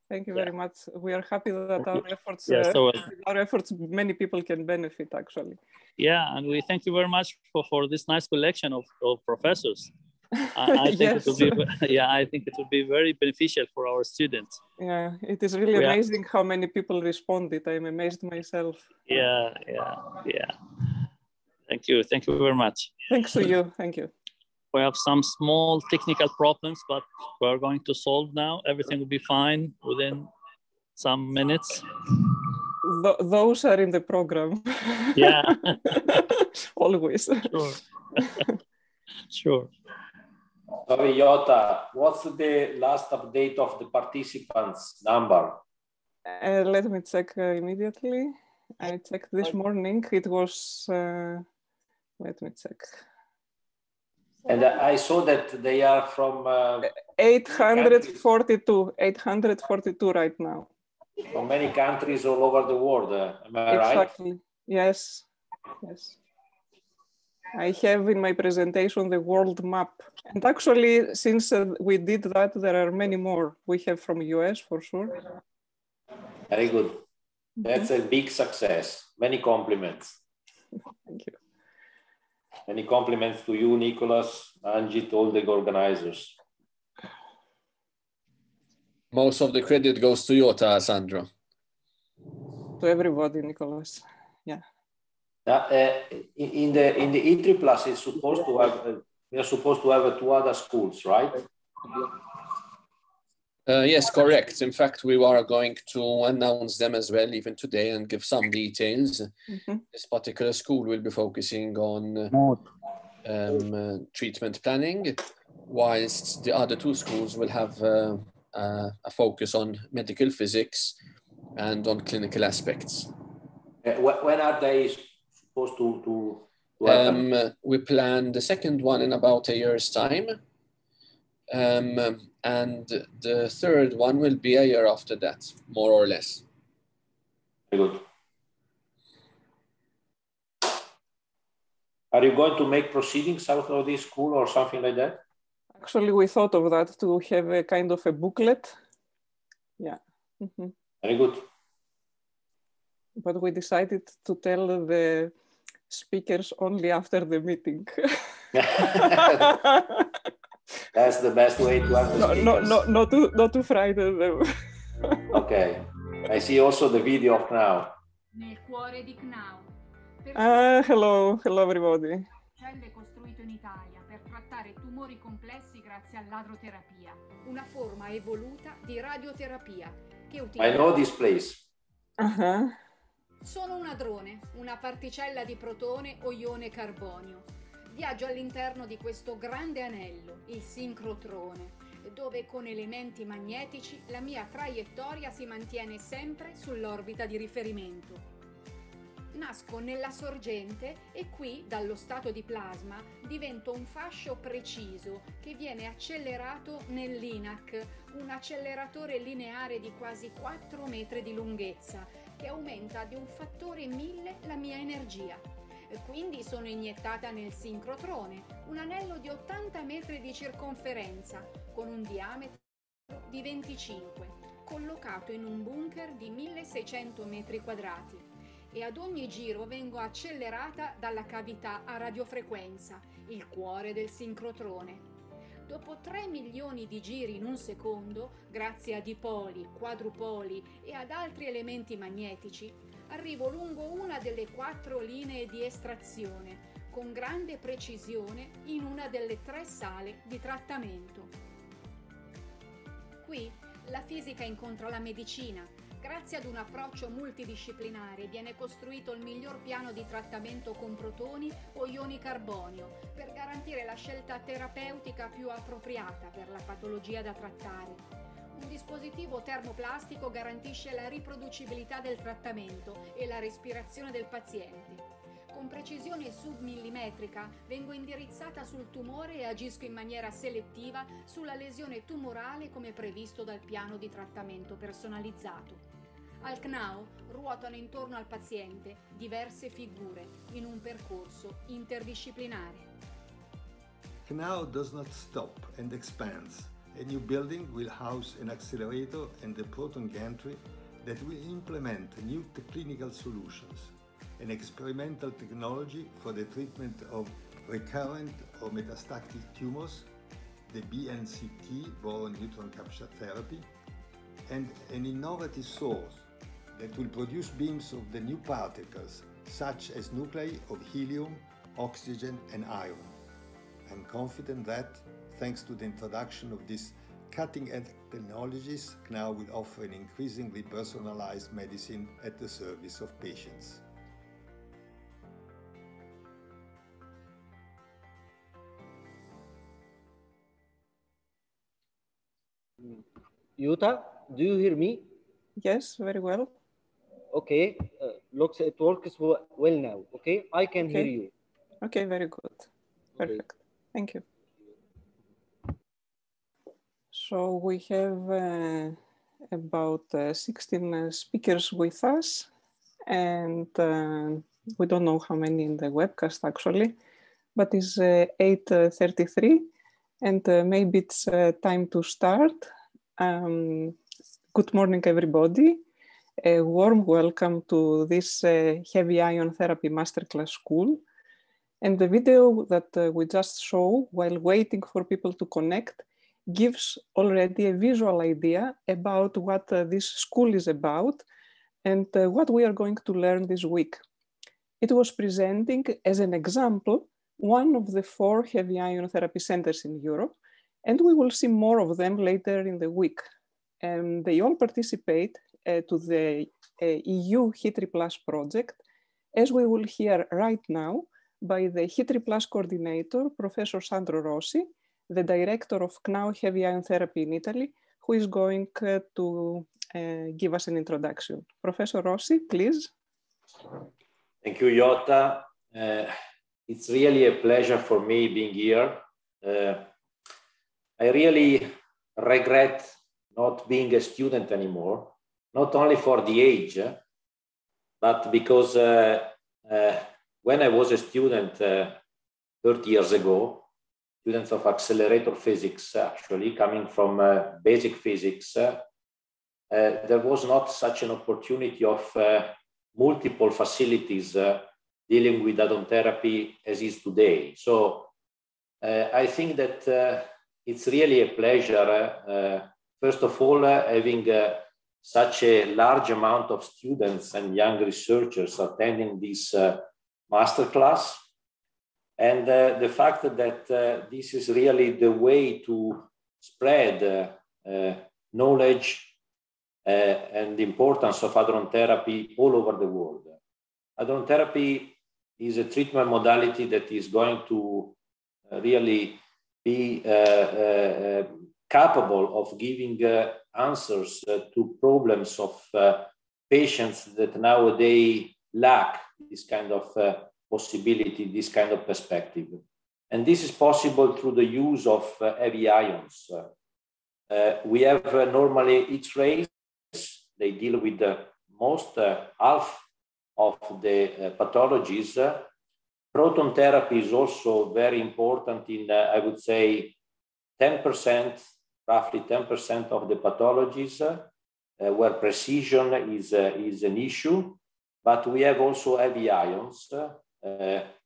Thank you very much. We are happy that our efforts, many people can benefit actually. Yeah, and we thank you very much for this nice collection of professors. I think yes. it will be, I think it will be very beneficial for our students. Yeah, it is really amazing how many people responded. I'm amazed myself. Yeah. Thank you very much. Thanks to you. Thank you. We have some small technical problems, but we're going to solve now. Everything will be fine within some minutes. Those are in the program. Yeah. Always. Sure. Sure. Sorry, Jota, what's the last update of the participants number? Let me check immediately. I checked this morning. It was, let me check. And I saw that they are from 842 right now. From many countries all over the world, am I right? Exactly, yes. I have in my presentation the world map. And actually, since we did that, there are many more. We have from US for sure. Very good. That's a big success. Many compliments. Thank you. Many compliments to you, Nicholas, Angie, to all the organizers. Most of the credit goes to Jota, Sandro. To everybody, Nicholas. Yeah. In the HITRIplus, it's supposed to have. We are supposed to have 2 other schools, right? Yes, correct. In fact, we are going to announce them as well, even today, and give some details. This particular school will be focusing on treatment planning, whilst the other 2 schools will have a focus on medical physics and on clinical aspects. When are they supposed to happen? We plan the second one in about a year's time. And the third one will be a year after that, more or less. Very good. Are you going to make proceedings out of this school or something like that? Actually, we thought of that, to have a kind of a booklet. Yeah. Very good. But we decided to tell the speakers only after the meeting. That's the best way to have the speakers. Not to frighten them. Okay. I see also the video of Knau. Nel cuore di Knau. Hello everybody. Celle costruito in Italia per trattare tumori complessi grazie all'adroterapia, una forma evoluta di radioterapia che utilizza... I know this place. Sono un adrone, una particella di protone o ione carbonio. Viaggio all'interno di questo grande anello, il sincrotrone, dove con elementi magnetici la mia traiettoria si mantiene sempre sull'orbita di riferimento. Nasco nella sorgente e qui, dallo stato di plasma, divento un fascio preciso che viene accelerato nell'INAC, un acceleratore lineare di quasi 4 metri di lunghezza, che aumenta di un fattore 1000 la mia energia. Quindi sono iniettata nel sincrotrone, un anello di 80 metri di circonferenza, con un diametro di 25, collocato in un bunker di 1600 metri quadrati. E ad ogni giro vengo accelerata dalla cavità a radiofrequenza, il cuore del sincrotrone. Dopo 3 milioni di giri in un secondo, grazie a dipoli, quadrupoli e ad altri elementi magnetici, arrivo lungo una delle 4 linee di estrazione, con grande precisione in una delle 3 sale di trattamento. Qui la fisica incontra la medicina. Grazie ad un approccio multidisciplinare viene costruito il miglior piano di trattamento con protoni o ioni carbonio per garantire la scelta terapeutica più appropriata per la patologia da trattare. Un dispositivo termoplastico garantisce la riproducibilità del trattamento e la respirazione del paziente. Con precisione submillimetrica vengo indirizzata sul tumore e agisco in maniera selettiva sulla lesione tumorale come previsto dal piano di trattamento personalizzato. Al CNAO ruotano intorno al paziente diverse figure in un percorso interdisciplinare. CNAO does not stop and expands. A new building will house an accelerator and a proton gantry that will implement new clinical solutions, an experimental technology for the treatment of recurrent or metastatic tumors, the BNCT, boron neutron capture therapy, and an innovative source that will produce beams of the new particles, such as nuclei of helium, oxygen, and iron. I'm confident that, thanks to the introduction of these cutting-edge technologies, CNAO will offer an increasingly personalized medicine at the service of patients. Yuta, do you hear me? Yes, very well. Okay, looks it works well now. Okay, I can hear you. Okay, very good. Perfect. Okay. Thank you. So we have about 16 speakers with us, and we don't know how many in the webcast actually, but it's 8:33, and maybe it's time to start. Good morning, everybody. A warm welcome to this heavy ion therapy masterclass school. And the video that we just saw while waiting for people to connect gives already a visual idea about what this school is about and what we are going to learn this week. It was presenting as an example one of the 4 heavy ion therapy centers in Europe, and we will see more of them later in the week. They all participate to the EU HITRIplus project, as we will hear right now by the HITRIplus coordinator, Professor Sandro Rossi, the director of CNAO Heavy Ion Therapy in Italy, who is going to give us an introduction. Professor Rossi, please. Thank you, Jota. It's really a pleasure for me being here. I really regret not being a student anymore, not only for the age, but because when I was a student 30 years ago, students of accelerator physics, actually coming from basic physics, there was not such an opportunity of multiple facilities dealing with add-on therapy as is today. So I think that it's really a pleasure, first of all, having such a large amount of students and young researchers attending this masterclass. And the fact that this is really the way to spread knowledge and the importance of add-on therapy all over the world. Add-on therapy is a treatment modality that is going to really be capable of giving answers to problems of patients that nowadays lack this kind of possibility, this kind of perspective. And this is possible through the use of heavy ions. We have normally X-rays. They deal with the most half of the pathologies. Proton therapy is also very important in, I would say, 10%, roughly 10% of the pathologies where precision is an issue. But we have also heavy ions,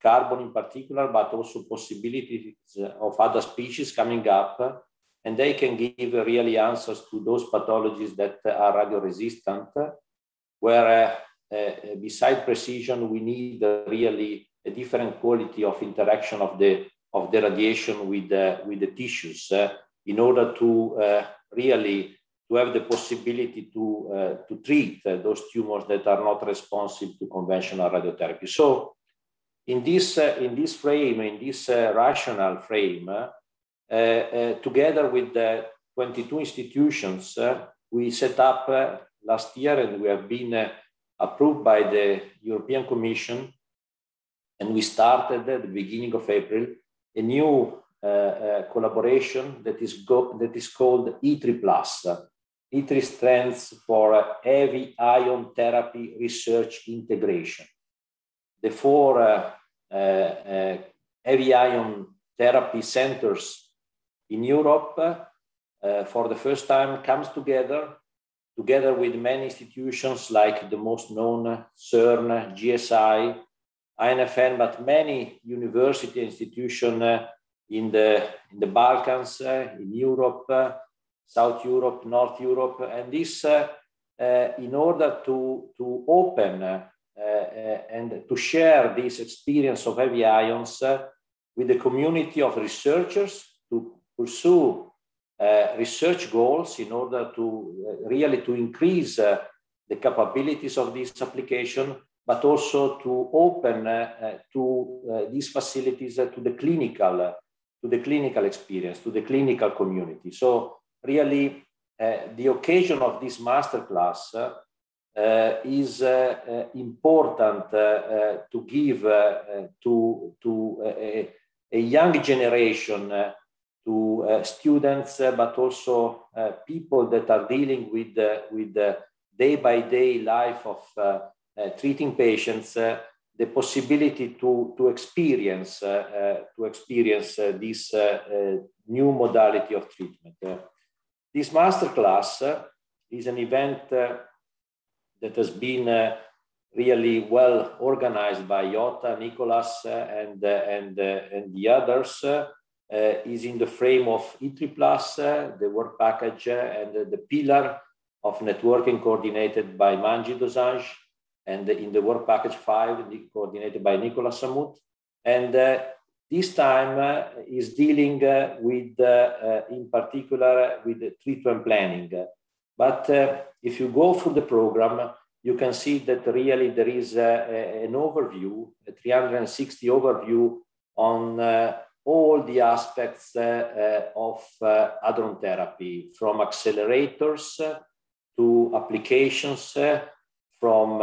carbon in particular, but also possibilities of other species coming up. And they can give really answers to those pathologies that are radio-resistant, where beside precision, we need really a different quality of interaction of the radiation with the tissues in order to really to have the possibility to treat those tumors that are not responsive to conventional radiotherapy. So in this frame, in this rational frame, together with the 22 institutions, we set up last year, and we have been approved by the European Commission, and we started at the beginning of April a new collaboration that is called HITRIplus. HITRI stands for Heavy Ion Therapy Research Integration. The 4 heavy ion therapy centers in Europe for the first time comes together with many institutions like the most known CERN, GSI, INFN, but many university institutions in the Balkans, in Europe, South Europe, North Europe, and this in order to open and to share this experience of heavy ions with the community of researchers to pursue research goals in order to really to increase the capabilities of this application, but also to open to these facilities to the clinical experience, to the clinical community. So really the occasion of this masterclass is important to give to a young generation, to students, but also people that are dealing with the day-by-day life of treating patients, the possibility to experience this new modality of treatment. This masterclass is an event that has been really well organized by Jota, Nicolas, and the others. Is in the frame of HITRIplus, the work package, and the pillar of networking coordinated by Manji Dosanjh, and in the work package 5, coordinated by Nicolas Samut. And this time is dealing with, in particular, with the treatment planning. But if you go through the program, you can see that really there is an overview, a 360 overview on all the aspects of hadron therapy, from accelerators to applications, from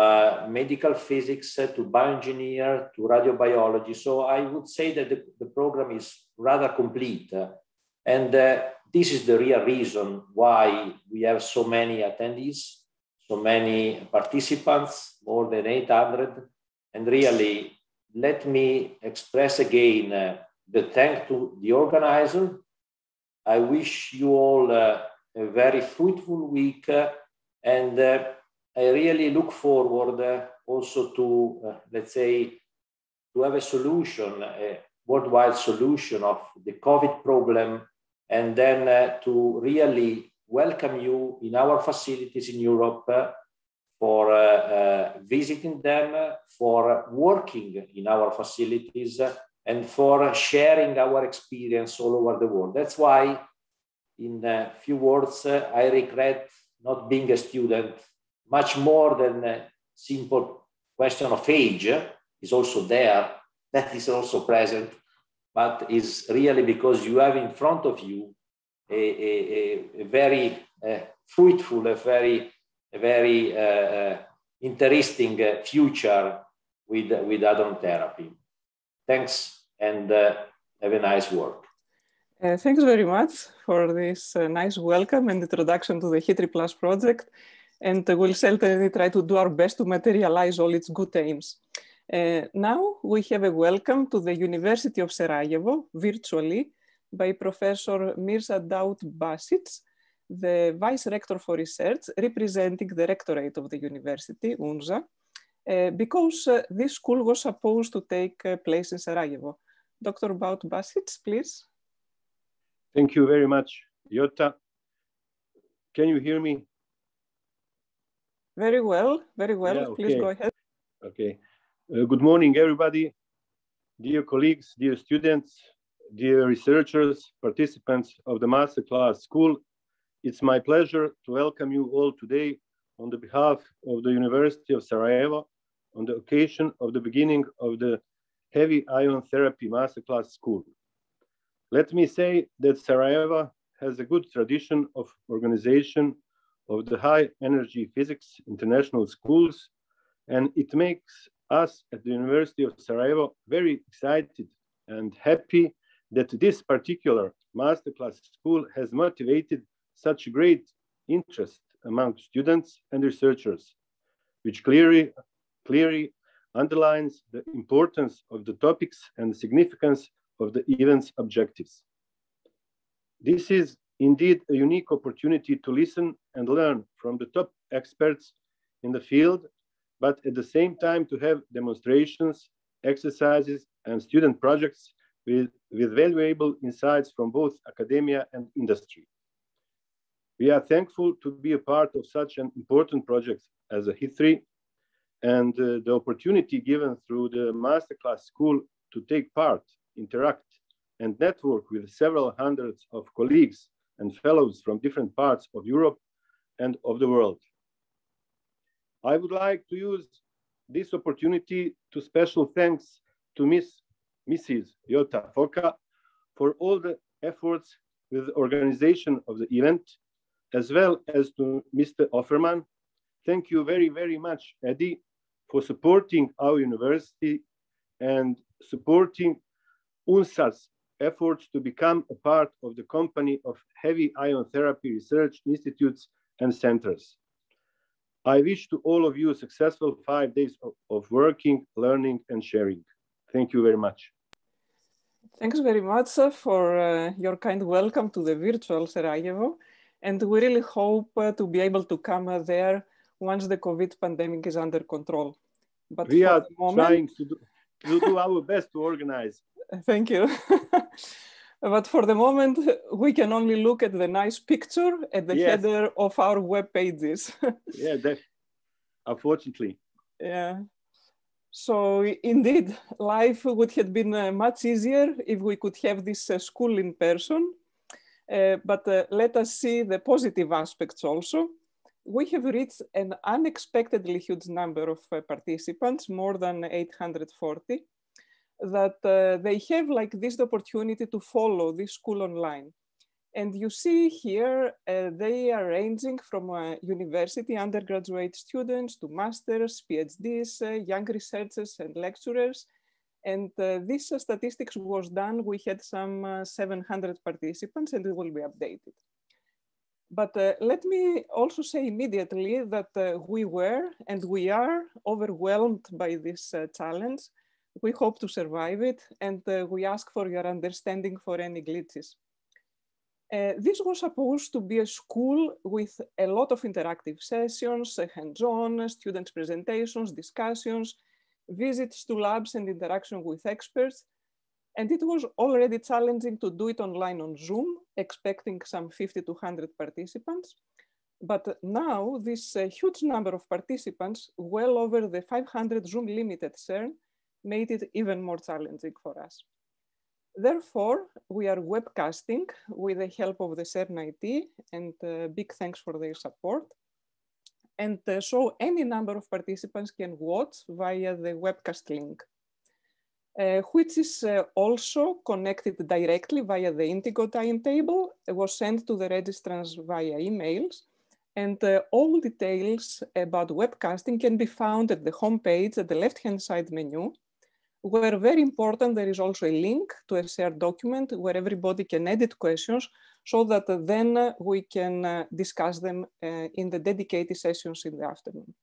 medical physics to bioengineer to radiobiology. So I would say that the program is rather complete. And this is the real reason why we have so many attendees, so many participants, more than 800. And really, let me express again the thanks to the organizer. I wish you all a very fruitful week, and I really look forward also to, let's say, to have a solution, a worldwide solution of the COVID problem, and then to really welcome you in our facilities in Europe for visiting them, for working in our facilities, and for sharing our experience all over the world. That's why, in a few words, I regret not being a student. Much more than a simple question of age is also there, that is also present, but is really because you have in front of you a very fruitful, a very interesting future with hadron therapy. Thanks, and have a nice work. Thanks very much for this nice welcome and introduction to the HITRIplus project. And we'll certainly try to do our best to materialize all its good aims. Now we have a welcome to the University of Sarajevo, virtually, by Professor Mirza Daud Basic, the Vice Rector for Research, representing the Rectorate of the University, UNZA, because this school was supposed to take place in Sarajevo. Dr. Daud Basic, please. Thank you very much, Jota. Can you hear me? Very well, very well. Yeah, okay. Please go ahead. Okay. Good morning, everybody. Dear colleagues, dear students, dear researchers, participants of the masterclass school. It's my pleasure to welcome you all today on the behalf of the University of Sarajevo on the occasion of the beginning of the Heavy Ion Therapy Masterclass School. Let me say that Sarajevo has a good tradition of organization of the high energy physics international schools, and it makes us at the University of Sarajevo very excited and happy that this particular masterclass school has motivated such great interest among students and researchers, which clearly underlines the importance of the topics and the significance of the event's objectives. This is indeed a unique opportunity to listen and learn from the top experts in the field, but at the same time to have demonstrations, exercises, and student projects with valuable insights from both academia and industry. We are thankful to be a part of such an important project as a HITRI, and the opportunity given through the masterclass school to take part, interact, and network with several hundreds of colleagues and fellows from different parts of Europe and of the world. I would like to use this opportunity to special thanks to Mrs. Jota Foka for all the efforts with the organization of the event, as well as to Mr. Offerman. Thank you very, very much, Eddie, for supporting our university and supporting UNSA's efforts to become a part of the company of heavy ion therapy research institutes and centers. I wish to all of you a successful 5 days of working, learning, and sharing. Thank you very much. Thanks very much for your kind welcome to the virtual Sarajevo. And we really hope to be able to come there once the COVID pandemic is under control. But we are trying to do our best to organize. Thank you. But for the moment, we can only look at the nice picture at the header of our web pages. Yeah, unfortunately. Yeah. So indeed, life would have been much easier if we could have this school in person. But let us see the positive aspects also. We have reached an unexpectedly huge number of participants, more than 840, that they have like this opportunity to follow this school online. And you see here, they are ranging from university undergraduate students to masters, PhDs, young researchers and lecturers. And this statistics was done, we had some 700 participants and it will be updated. But let me also say immediately that we were and we are overwhelmed by this challenge. We hope to survive it, and we ask for your understanding for any glitches. This was supposed to be a school with a lot of interactive sessions, hands-on, students' presentations, discussions, visits to labs and interaction with experts. And it was already challenging to do it online on Zoom, expecting some 50 to 100 participants. But now this huge number of participants, well over the 500 Zoom limit at CERN, made it even more challenging for us. Therefore, we are webcasting with the help of the CERN IT, and big thanks for their support. And so any number of participants can watch via the webcast link, which is also connected directly via the Indigo timetable. It was sent to the registrants via emails, and all details about webcasting can be found at the homepage at the left-hand side menu, where very important, there is also a link to a shared document where everybody can edit questions so that then we can discuss them in the dedicated sessions in the afternoon.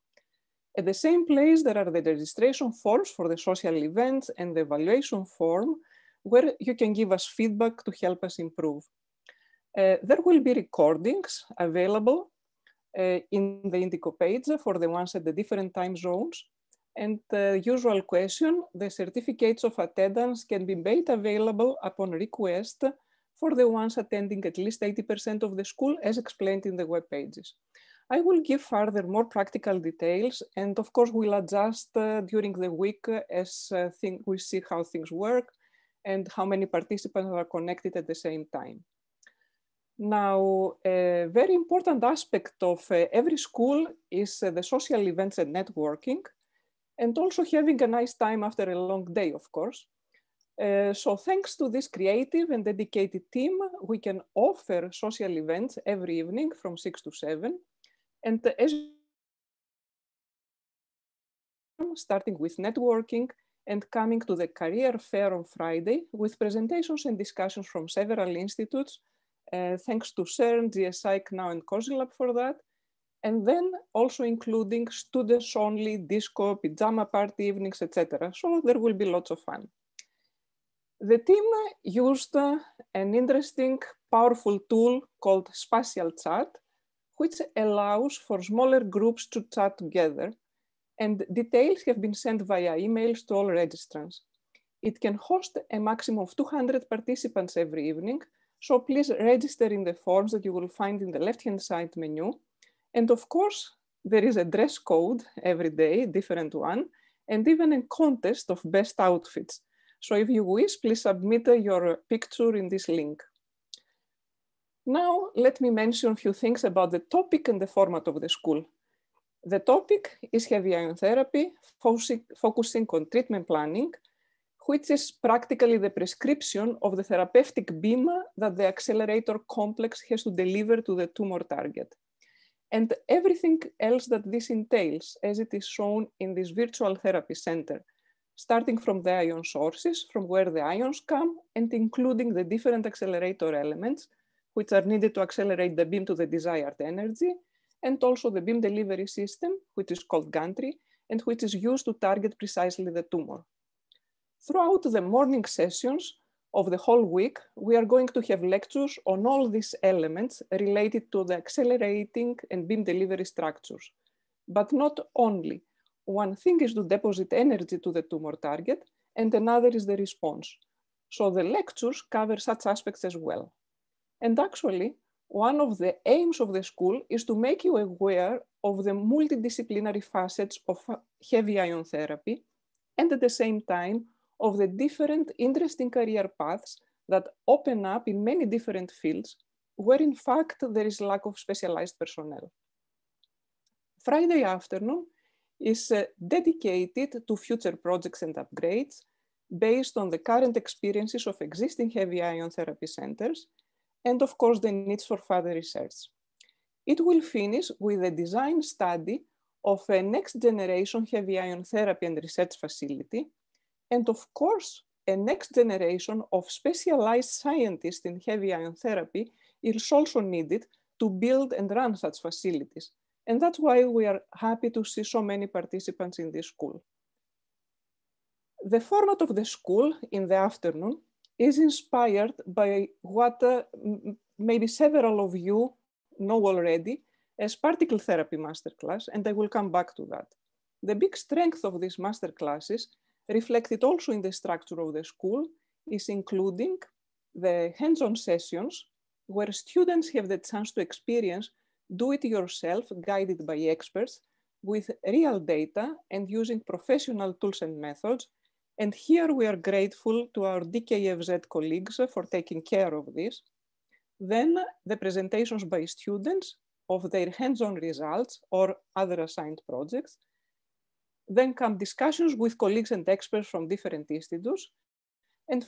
At the same place, there are the registration forms for the social events and the evaluation form where you can give us feedback to help us improve. There will be recordings available in the Indigo page for the ones at the different time zones. And the usual question, the certificates of attendance can be made available upon request for the ones attending at least 80% of the school, as explained in the web pages. I will give further more practical details, and of course we'll adjust during the week as we see how things work and how many participants are connected at the same time. Now, a very important aspect of every school is the social events and networking, and also having a nice time after a long day, of course. So thanks to this creative and dedicated team, we can offer social events every evening from 6 to 7. And as starting with networking and coming to the career fair on Friday with presentations and discussions from several institutes, thanks to CERN, GSI, CNAO, and COSILAB for that. And then also including students only, disco, pajama party evenings, etc. So there will be lots of fun. The team used an interesting, powerful tool called spatial chat, which allows for smaller groups to chat together, and details have been sent via emails to all registrants. It can host a maximum of 200 participants every evening, so please register in the forms that you will find in the left-hand side menu. And of course, there is a dress code every day, different one, and even a contest of best outfits. So if you wish, please submit your picture in this link. Now, let me mention a few things about the topic and the format of the school. The topic is heavy ion therapy, focusing on treatment planning, which is practically the prescription of the therapeutic beam that the accelerator complex has to deliver to the tumor target. And everything else that this entails, as it is shown in this virtual therapy center, starting from the ion sources, from where the ions come, and including the different accelerator elements, which are needed to accelerate the beam to the desired energy, and also the beam delivery system, which is called gantry, and which is used to target precisely the tumor. Throughout the morning sessions of the whole week, we are going to have lectures on all these elements related to the accelerating and beam delivery structures. But not only. One thing is to deposit energy to the tumor target, and another is the response. So the lectures cover such aspects as well. And actually, one of the aims of the school is to make you aware of the multidisciplinary facets of heavy ion therapy, and at the same time, of the different interesting career paths that open up in many different fields, where in fact there is lack of specialized personnel. Friday afternoon is dedicated to future projects and upgrades based on the current experiences of existing heavy ion therapy centers, and of course the needs for further research. It will finish with a design study of a next generation heavy ion therapy and research facility, and of course, a next generation of specialized scientists in heavy ion therapy is also needed to build and run such facilities. And that's why we are happy to see so many participants in this school. The format of the school in the afternoon is inspired by what maybe several of you know already as particle therapy masterclass, and I will come back to that. The big strength of these masterclasses, reflected also in the structure of the school, is including the hands-on sessions where students have the chance to experience do-it-yourself guided by experts with real data and using professional tools and methods. And here we are grateful to our DKFZ colleagues for taking care of this. Then the presentations by students of their hands-on results or other assigned projects. Then come discussions with colleagues and experts from different institutes, and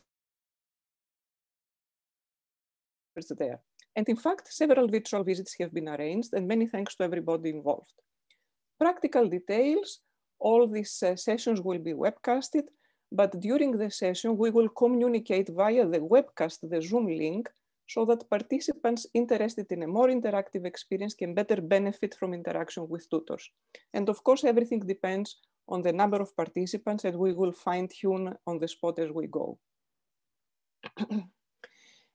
there. And in fact, several virtual visits have been arranged, and many thanks to everybody involved. Practical details, all these sessions will be webcasted, but during the session, we will communicate via the webcast, the Zoom link, so that participants interested in a more interactive experience can better benefit from interaction with tutors. And of course, everything depends on the number of participants, and we will fine-tune on the spot as we go.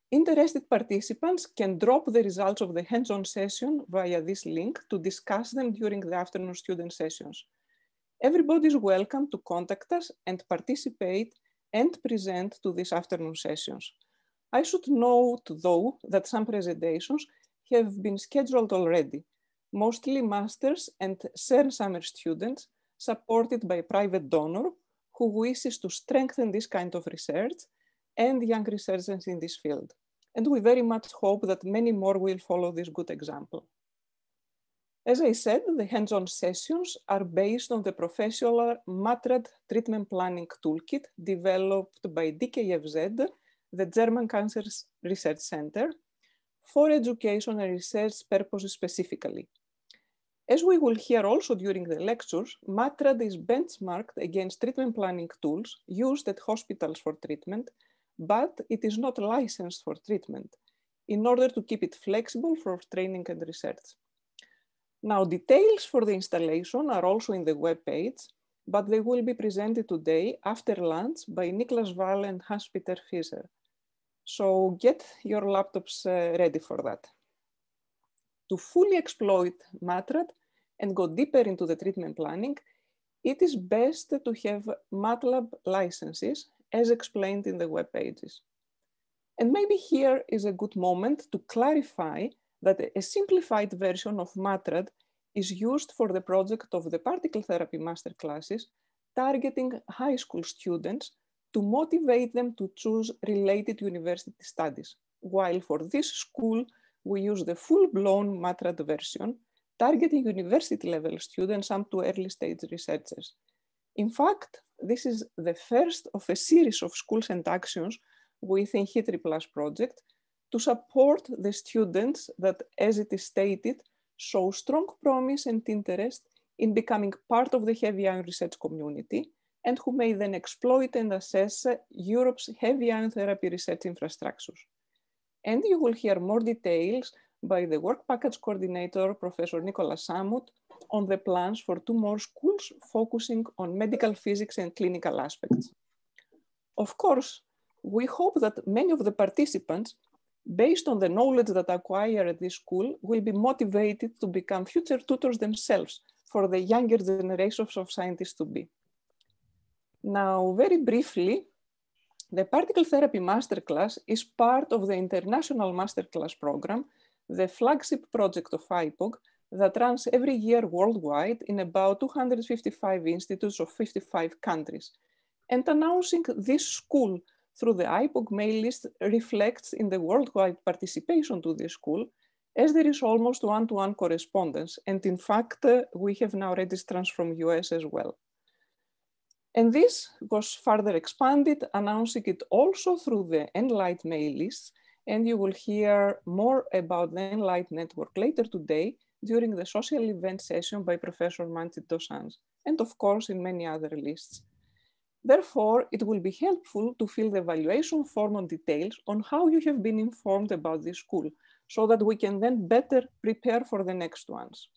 Interested participants can drop the results of the hands-on session via this link to discuss them during the afternoon student sessions. Everybody is welcome to contact us and participate and present to these afternoon sessions. I should note, though, that some presentations have been scheduled already, mostly masters and CERN summer students, supported by a private donor who wishes to strengthen this kind of research and young researchers in this field. And we very much hope that many more will follow this good example. As I said, the hands-on sessions are based on the professional matRad treatment planning toolkit developed by DKFZ, the German Cancer Research Center, for education and research purposes specifically. As we will hear also during the lectures, matRad is benchmarked against treatment planning tools used at hospitals for treatment, but it is not licensed for treatment in order to keep it flexible for training and research. Now, details for the installation are also in the web page, but they will be presented today after lunch by Niklas Wall and Hans-Peter Fischer. So get your laptops ready for that. To fully exploit matRad and go deeper into the treatment planning, it is best to have MATLAB licenses as explained in the web pages. And maybe here is a good moment to clarify that a simplified version of matRad is used for the project of the particle therapy masterclasses, targeting high school students to motivate them to choose related university studies. While for this school, we use the full-blown matRad version, targeting university-level students up to early-stage researchers. In fact, this is the first of a series of schools and actions within HITRIplus project to support the students that, as it is stated, show strong promise and interest in becoming part of the heavy ion research community and who may then exploit and assess Europe's heavy ion therapy research infrastructures. And you will hear more details by the work package coordinator, Professor Nicholas Samut, on the plans for 2 more schools focusing on medical physics and clinical aspects. Of course, we hope that many of the participants, based on the knowledge that acquired at this school, will be motivated to become future tutors themselves for the younger generations of scientists to be. Now, very briefly, the Particle Therapy Masterclass is part of the International Masterclass Program, the flagship project of IPOG that runs every year worldwide in about 255 institutes of 55 countries. And announcing this school through the IPOG mail list reflects in the worldwide participation to this school, as there is almost one-to-one correspondence. And in fact, we have now registrants from US as well. And this was further expanded, announcing it also through the Enlight mail lists. And you will hear more about the Enlight network later today during the social event session by Professor Manchit Dosanjh, and of course in many other lists. Therefore, it will be helpful to fill the evaluation form on details on how you have been informed about this school, so that we can then better prepare for the next ones.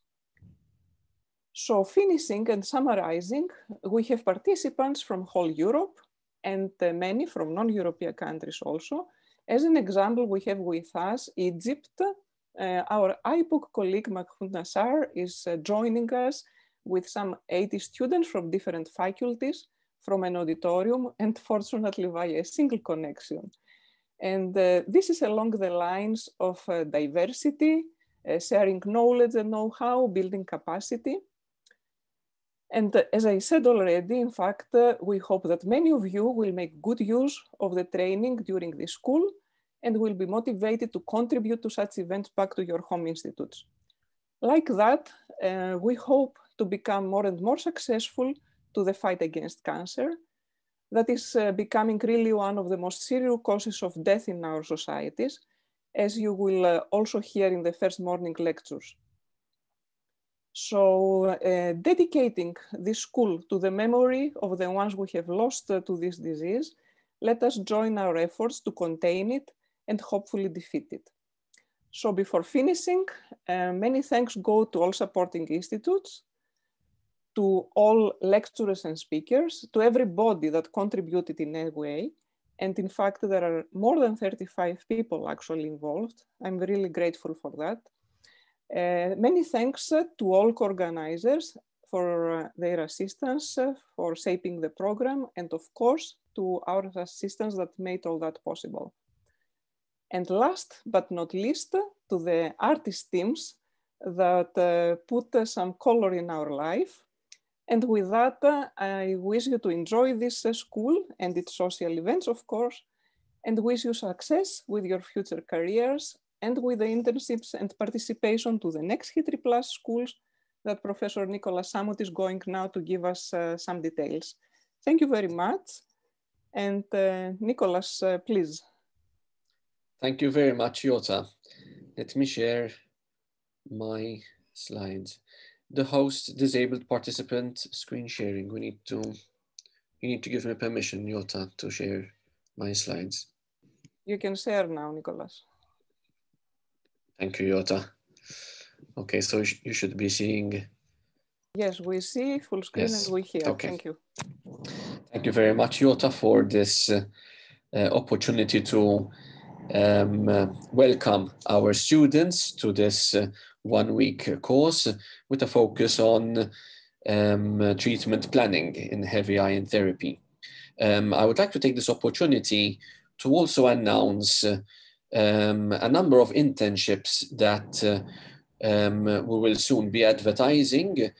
So finishing and summarizing, we have participants from whole Europe and many from non-European countries also. As an example, we have with us Egypt. Our IPOC colleague Mahmoud Nassar is joining us with some 80 students from different faculties from an auditorium, and fortunately via a single connection. And this is along the lines of diversity, sharing knowledge and know-how, building capacity. And as I said already, in fact, we hope that many of you will make good use of the training during this school and will be motivated to contribute to such events back to your home institutes. Like that, we hope to become more and more successful to the fight against cancer. That is becoming really one of the most serious causes of death in our societies, as you will also hear in the first morning lectures. So dedicating this school to the memory of the ones we have lost to this disease, let us join our efforts to contain it and hopefully defeat it. So before finishing, many thanks go to all supporting institutes, to all lecturers and speakers, to everybody that contributed in a way. And in fact, there are more than 35 people actually involved. I'm really grateful for that. Many thanks to all co-organizers for their assistance, for shaping the program, and of course, to our assistants that made all that possible. And last but not least, to the artist teams that put some color in our life. And with that, I wish you to enjoy this school and its social events, of course, and wish you success with your future careers and with the internships and participation to the next HITRIplus schools that Professor Nicholas Samut is going now to give us some details. Thank you very much. And Nicholas, please. Thank you very much, Jota. Let me share my slides. The host disabled participant screen sharing. You need to give me permission, Jota, to share my slides. You can share now, Nicholas. Thank you, Jota. Okay, so you should be seeing Yes, we see full screen Yes. and we hear. Okay. Thank you. Thank you very much, Jota, for this opportunity to welcome our students to this 1-week course with a focus on treatment planning in heavy ion therapy. I would like to take this opportunity to also announce a number of internships that we will soon be advertising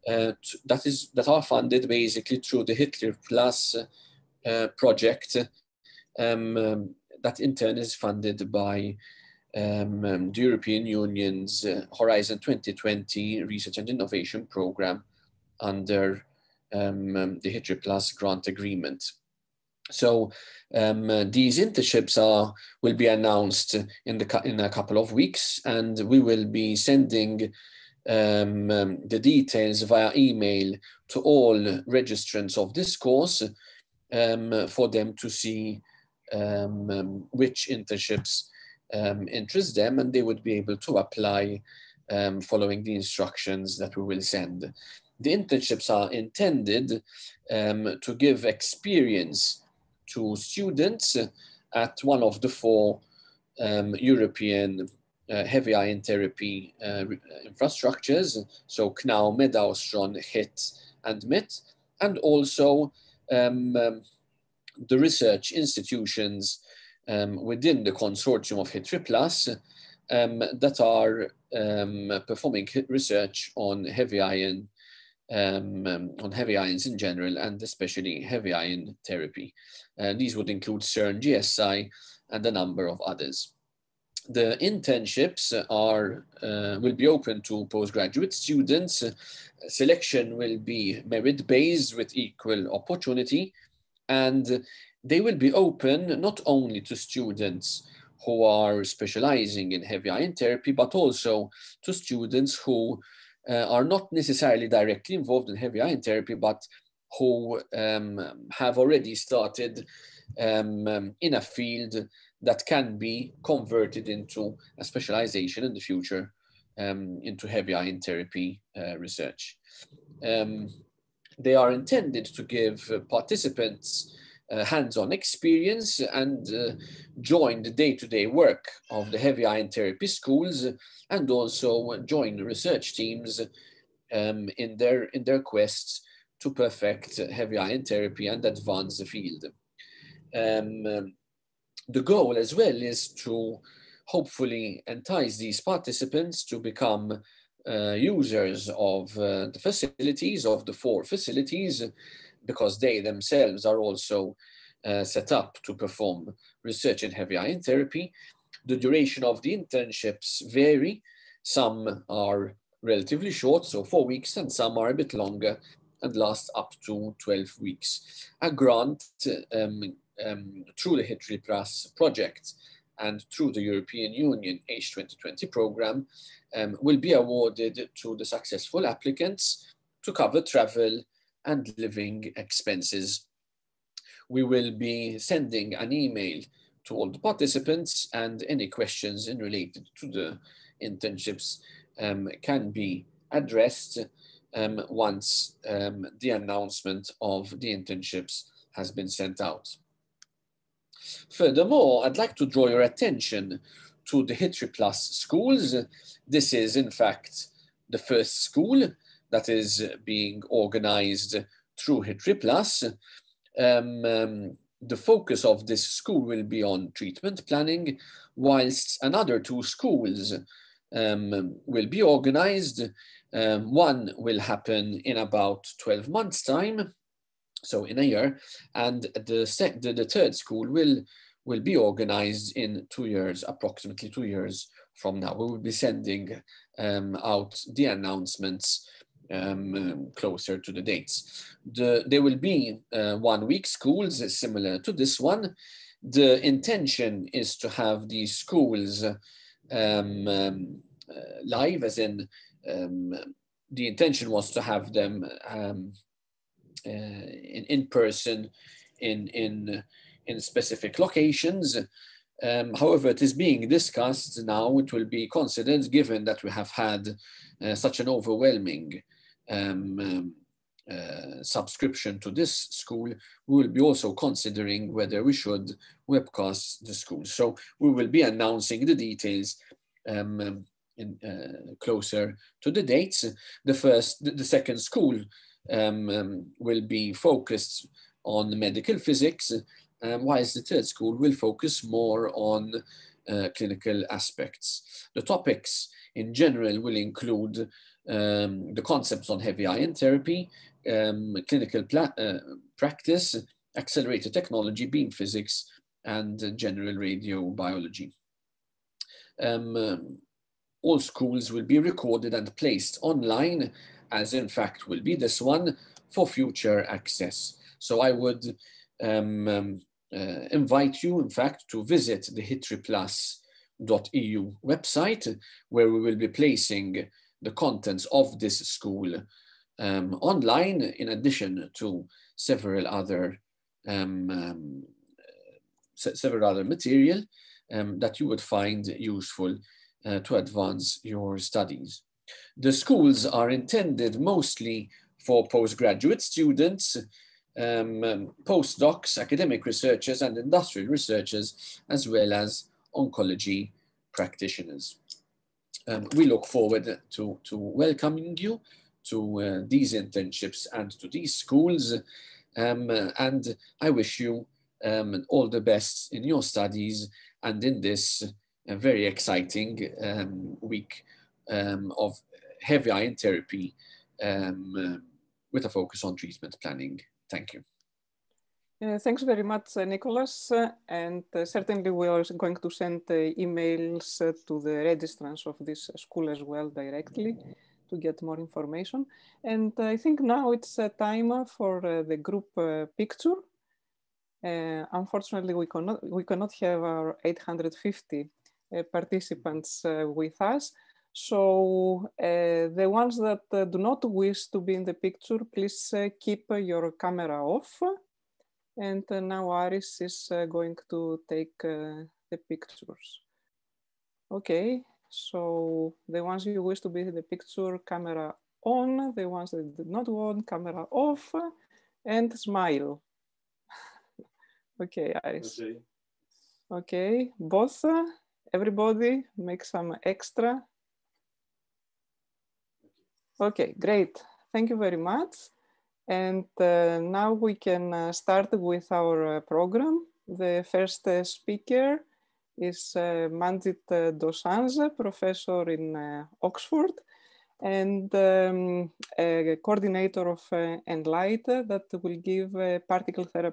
that are funded basically through the HITRIplus project that in turn is funded by the European Union's Horizon 2020 Research and Innovation Programme under the HITRIplus grant agreement. So these internships will be announced in a couple of weeks, and we will be sending the details via email to all registrants of this course for them to see which internships interest them, and they would be able to apply following the instructions that we will send. The internships are intended to give experience to students at one of the 4 European heavy ion therapy infrastructures, so CNAO, Medaustron, HIT, and MIT, and also the research institutions within the consortium of HITRIplus that are performing research on heavy ion on heavy ions in general, and especially heavy ion therapy. These would include CERN, GSI, and a number of others. The internships will be open to postgraduate students. Selection will be merit-based with equal opportunity, and they will be open not only to students who are specializing in heavy ion therapy, but also to students who are not necessarily directly involved in heavy ion therapy, but who have already started in a field that can be converted into a specialization in the future into heavy ion therapy research. They are intended to give participants hands-on experience and join the day-to-day work of the heavy ion therapy schools, and also join research teams in their quests to perfect heavy ion therapy and advance the field. The goal as well is to hopefully entice these participants to become users of the facilities, of the 4 facilities, because they themselves are also set up to perform research in heavy ion therapy. The duration of the internships vary. Some are relatively short, so 4 weeks, and some are a bit longer and last up to 12 weeks. A grant through the HITRIplus project and through the European Union H2020 program will be awarded to the successful applicants to cover travel and living expenses. We will be sending an email to all the participants, and any questions related to the internships can be addressed once the announcement of the internships has been sent out. Furthermore, I'd like to draw your attention to the HITRIplus schools. This is, in fact, the first school that is being organized through HITRIplus. The focus of this school will be on treatment planning, whilst another 2 schools will be organized. One will happen in about 12 months' time, so in a year, and the third school will be organized in 2 years, approximately 2 years from now. We will be sending out the announcements closer to the dates. There will be 1-week schools similar to this one. The intention is to have these schools live, as in the intention was to have them in person in specific locations. However, it is being discussed now. It will be considered, given that we have had such an overwhelming subscription to this school, we will be also considering whether we should webcast the school. So we will be announcing the details closer to the dates. The second school will be focused on medical physics, whilst the third school will focus more on clinical aspects. The topics in general will include the concepts on heavy ion therapy, clinical practice, accelerated technology, beam physics, and general radiobiology. All schools will be recorded and placed online, as in fact will be this one, for future access. So I would invite you, in fact, to visit the HITRIplus.eu website, where we will be placing the contents of this school online, in addition to several other material that you would find useful to advance your studies. The schools are intended mostly for postgraduate students, postdocs, academic researchers, and industrial researchers, as well as oncology practitioners. We look forward to welcoming you to these internships and to these schools. And I wish you all the best in your studies and in this very exciting week of heavy ion therapy with a focus on treatment planning. Thank you. Thanks very much, Nicholas. And certainly we are going to send emails to the registrants of this school as well directly to get more information. And I think now it's time for the group picture. Unfortunately, we cannot have our 850 participants with us. So the ones that do not wish to be in the picture, please keep your camera off. And now Aris is going to take the pictures. Okay, so the ones you wish to be in the picture, camera on. The ones that do not want, camera off. And smile. Okay, Aris. Okay. Okay, both. Everybody make some extra. Okay, great. Thank you very much. And now we can start with our program. The first speaker is Manjit Dosanjh, professor in Oxford, and a coordinator of ENLIGHT that will give particle therapy